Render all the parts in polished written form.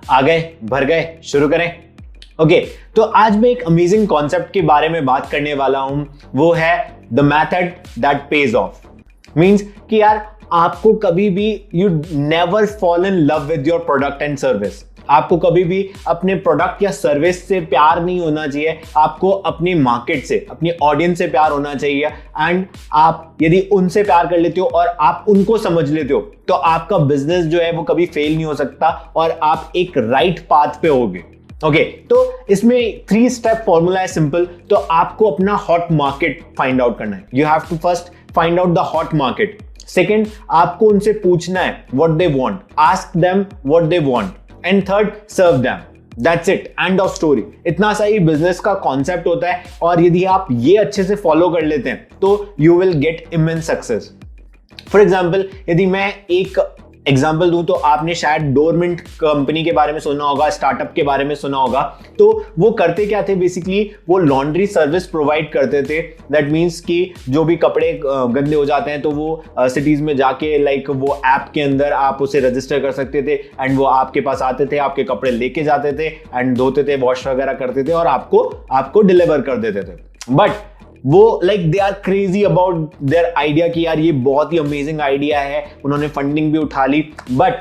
आ गए, भर गए, शुरू करें। ओके, तो आज मैं एक अमेजिंग कॉन्सेप्ट के बारे में बात करने वाला हूं, वो है the method that page of. Means कि यार आपको कभी भी you never fall in love with your product and service. आपको कभी भी अपने प्रोडक्ट या सर्विस से प्यार नहीं होना चाहिए, आपको अपनी मार्केट से, अपनी ऑडियंस से प्यार होना चाहिए। एंड आप यदि उनसे प्यार कर लेते हो और आप उनको समझ लेते हो तो आपका बिजनेस जो है वो कभी फेल नहीं हो सकता और आप एक राइट पाथ पे होगे। ओके, तो इसमें 3 स्टेप फॉर्मूला है, सिंपल। तो आपको अपना हॉट मार्केट फाइंड आउट करना है। You have to first find out the hot market. Second, आपको उनसे पूछना है what they want, ask them what they want. And third, serve them. That's it, end of story. इतना सा ही business का concept होता है और यदि आप ये अच्छे से फॉलो कर लेते हैं तो you will get immense success. For example, यदि मैं एक एग्जाम्पल दूं तो आपने शायद डोरमेंट कंपनी के बारे में सुना होगा, स्टार्टअप के बारे में सुना होगा। तो वो करते क्या थे, बेसिकली वो लॉन्ड्री सर्विस प्रोवाइड करते थे। दैट मीन्स कि जो भी कपड़े गंदे हो जाते हैं तो वो सिटीज में जाके लाइक वो ऐप के अंदर आप उसे रजिस्टर कर सकते थे एंड वो आपके पास आते थे, आपके कपड़े लेके जाते थे एंड धोते थे, वॉश वगैरह करते थे और आपको डिलीवर कर देते थे। बट वो like they are crazy about their idea कि यार ये बहुत ही अमेजिंग आइडिया है, उन्होंने फंडिंग भी उठा ली, बट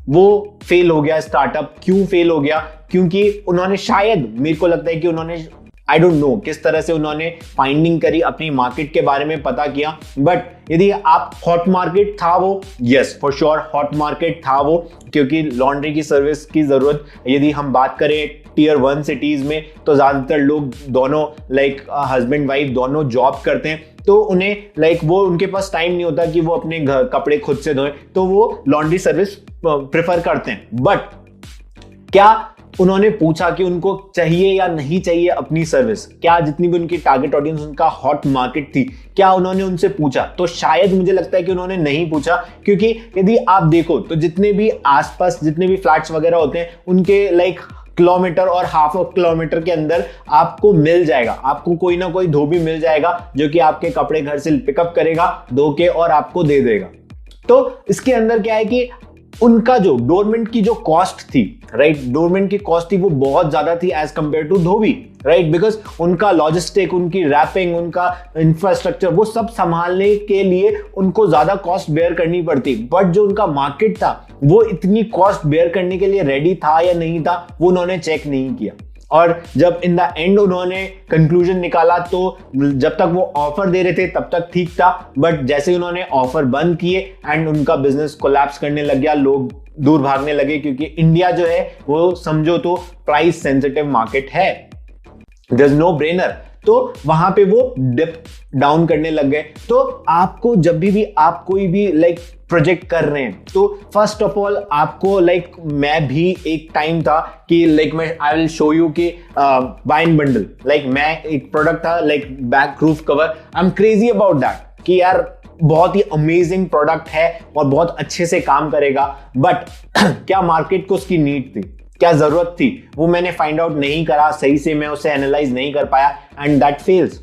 वो फेल हो गया स्टार्टअप। क्यों फेल हो गया? क्योंकि उन्होंने शायद, मेरे को लगता है कि उन्होंने, आई डोंट नो किस तरह से उन्होंने फाइंडिंग करी, अपनी मार्केट के बारे में पता किया। बट यदि आप हॉट मार्केट था वो, yes for sure hot market था वो, क्योंकि लॉन्ड्री की सर्विस की जरूरत, यदि हम बात करें टियर 1 सिटीज में तो ज्यादातर लोग दोनों लाइक हस्बैंड वाइफ दोनों जॉब करते हैं, तो उन्हें लाइक वो उनके पास टाइम नहीं होता कि वो अपने कपड़े खुद से धोएं, तो वो लॉन्ड्री सर्विस प्रेफर करते हैं। बट क्या उन्होंने पूछा कि उनको चाहिए या नहीं चाहिए अपनी सर्विस? क्या जितनी भी उनकी टारगेट ऑडियंस, उनका हॉट मार्केट थी, क्या उन्होंने उनसे पूछा? तो शायद मुझे लगता है कि उन्होंने नहीं पूछा, क्योंकि यदि आप देखो तो जितने भी आसपास जितने भी फ्लैट्स वगैरह होते हैं उनके लाइक किलोमीटर और हाफ ऑफ किलोमीटर के अंदर आपको मिल जाएगा, आपको कोई ना कोई धोबी मिल जाएगा जो कि आपके कपड़े घर से पिकअप करेगा, धो के और आपको दे देगा। तो इसके अंदर क्या है कि उनका जो डोरमेंट की जो कॉस्ट थी, राइट, डोरमेंट की कॉस्ट थी वो बहुत ज्यादा थी as compared to dhobi, right, because उनका लॉजिस्टिक, उनकी रैपिंग, उनका इंफ्रास्ट्रक्चर, वो सब संभालने के लिए उनको ज्यादा कॉस्ट बेयर करनी पड़ती। बट जो उनका मार्केट था वो इतनी कॉस्ट बेयर करने के लिए रेडी था या नहीं था, वो उन्होंने चेक नहीं किया। और जब इन द एंड उन्होंने कंक्लूजन निकाला तो जब तक वो ऑफर दे रहे थे तब तक ठीक था, बट जैसे ही उन्होंने ऑफर बंद किए एंड उनका बिजनेस कोलैप्स करने लग गया, लोग दूर भागने लगे, क्योंकि इंडिया जो है वो समझो तो प्राइस सेंसिटिव मार्केट है, देयर इज नो ब्रेनर। तो वहां पे वो डिप डाउन करने लग गए। तो आपको जब भी आप कोई भी लाइक प्रोजेक्ट कर रहे हैं तो फर्स्ट ऑफ ऑल आपको लाइक, मैं भी एक टाइम था कि लाइक मैं आई विल शो यू कि बाय एंड बंडल, लाइक मैं एक प्रोडक्ट था like back roof cover, I am crazy about that कि यार बहुत ही अमेजिंग प्रोडक्ट है और बहुत अच्छे से काम करेगा। बट क्या मार्केट को उसकी नीड थी, क्या जरूरत थी, वो मैंने फाइंड आउट नहीं करा सही से, मैं उसे एनालाइज नहीं कर पाया एंड दैट फेल्स।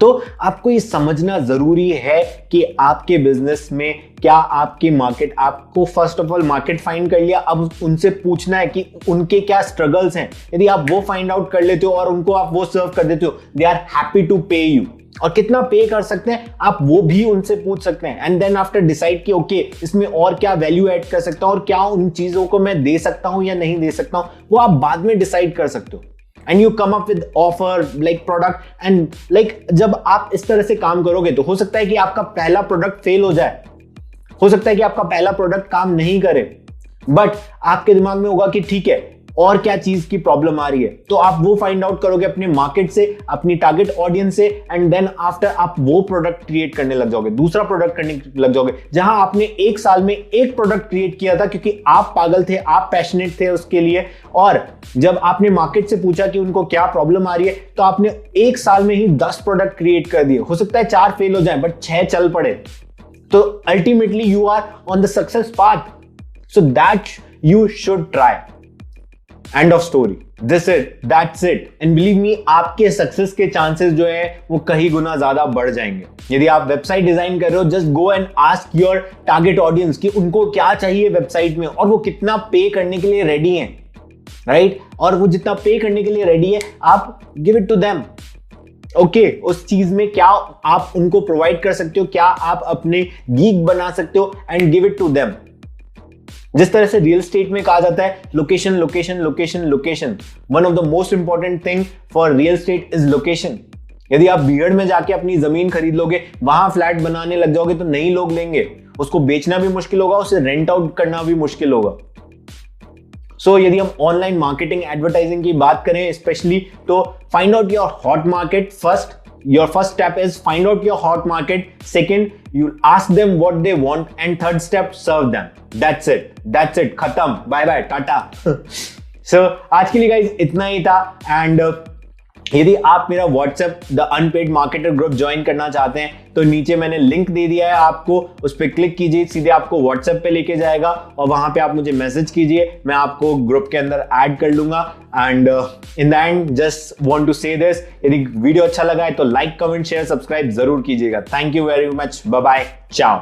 तो आपको ये समझना जरूरी है कि आपके बिजनेस में क्या आपकी मार्केट, आपको first of all market find कर लिया, अब उनसे पूछना है कि उनके क्या स्ट्रगल्स हैं। यदि आप वो फाइंड आउट कर लेते हो और उनको आप वो सर्व कर देते हो, दे आर हैप्पी टू पे यू। और कितना पे कर सकते हैं आप वो भी उनसे पूछ सकते हैं एंड देन आफ्टर डिसाइड कि ओके इसमें और क्या वैल्यू ऐड कर सकता हूं और क्या उन चीजों को मैं दे सकता हूं या नहीं दे सकता हूं, वो आप बाद में डिसाइड कर सकते हो। And you come up with offer like product and like जब आप इस तरह से काम करोगे तो हो सकता है कि आपका पहला प्रोडक्ट फेल हो जाए, हो सकता है कि आपका पहला प्रोडक्ट काम नहीं करे, बट आपके दिमाग में होगा कि ठीक है और क्या चीज की प्रॉब्लम आ रही है, तो आप वो फाइंड आउट करोगे अपने मार्केट से, अपनी टारगेट ऑडियंस से एंड देन आफ्टर आप वो प्रोडक्ट क्रिएट करने लग जाओगे, दूसरा प्रोडक्ट करने लग जाओगे। जहां आपने एक साल में एक प्रोडक्ट क्रिएट किया था क्योंकि आप पागल थे, आप पैशनेट थे उसके लिए, और जब आपने मार्केट से पूछा कि उनको क्या प्रॉब्लम आ रही है तो आपने एक साल में ही 10 प्रोडक्ट क्रिएट कर दिए। हो सकता है 4 फेल हो जाए बट 6 चल पड़े, तो ultimately you are on the success path, so that you should try. End of story. This it, that's it, and believe me, आपके सक्सेस के चांसेस जो है वो कहीं गुना ज्यादा बढ़ जाएंगे। यदि आप वेबसाइट डिजाइन कर रहे हो, just go and ask your target audience कि उनको क्या चाहिए वेबसाइट में और वो कितना पे करने के लिए रेडी हैं, राइट? और वो जितना पे करने के लिए रेडी है, आप give it to them. Okay, उस चीज में क्या आप उनको प्रोवाइड कर सकते हो, क्या आप अपने गीक बना सकते हो, and give it to them. जिस तरह से रियल स्टेट में कहा जाता है location location location location, one of the most important thing for real estate is location. यदि आप बीहड़ में जाके अपनी जमीन खरीद लोगे, वहां फ्लैट बनाने लग जाओगे तो नहीं लोग लेंगे, उसको बेचना भी मुश्किल होगा, उसे रेंट आउट करना भी मुश्किल होगा। सो यदि हम ऑनलाइन मार्केटिंग एडवर्टाइजिंग की बात करें स्पेशली, तो find out your hot market first. Your first step is find out your hot market. Second, you ask them what they want, and third step, serve them. That's it. That's it. खत्म. Bye bye. Tata. So आज के लिए guys इतना ही था, and यदि आप मेरा WhatsApp the unpaid marketer group join करना चाहते हैं तो नीचे मैंने लिंक दे दिया है आपको, उस पर क्लिक कीजिए, सीधे आपको व्हाट्सएप पे लेके जाएगा और वहां पे आप मुझे मैसेज कीजिए, मैं आपको ग्रुप के अंदर ऐड कर लूंगा। And in the end just want to say this, यदि वीडियो अच्छा लगा है तो लाइक कमेंट शेयर सब्सक्राइब जरूर कीजिएगा। Thank you very much, bye bye, चाओ।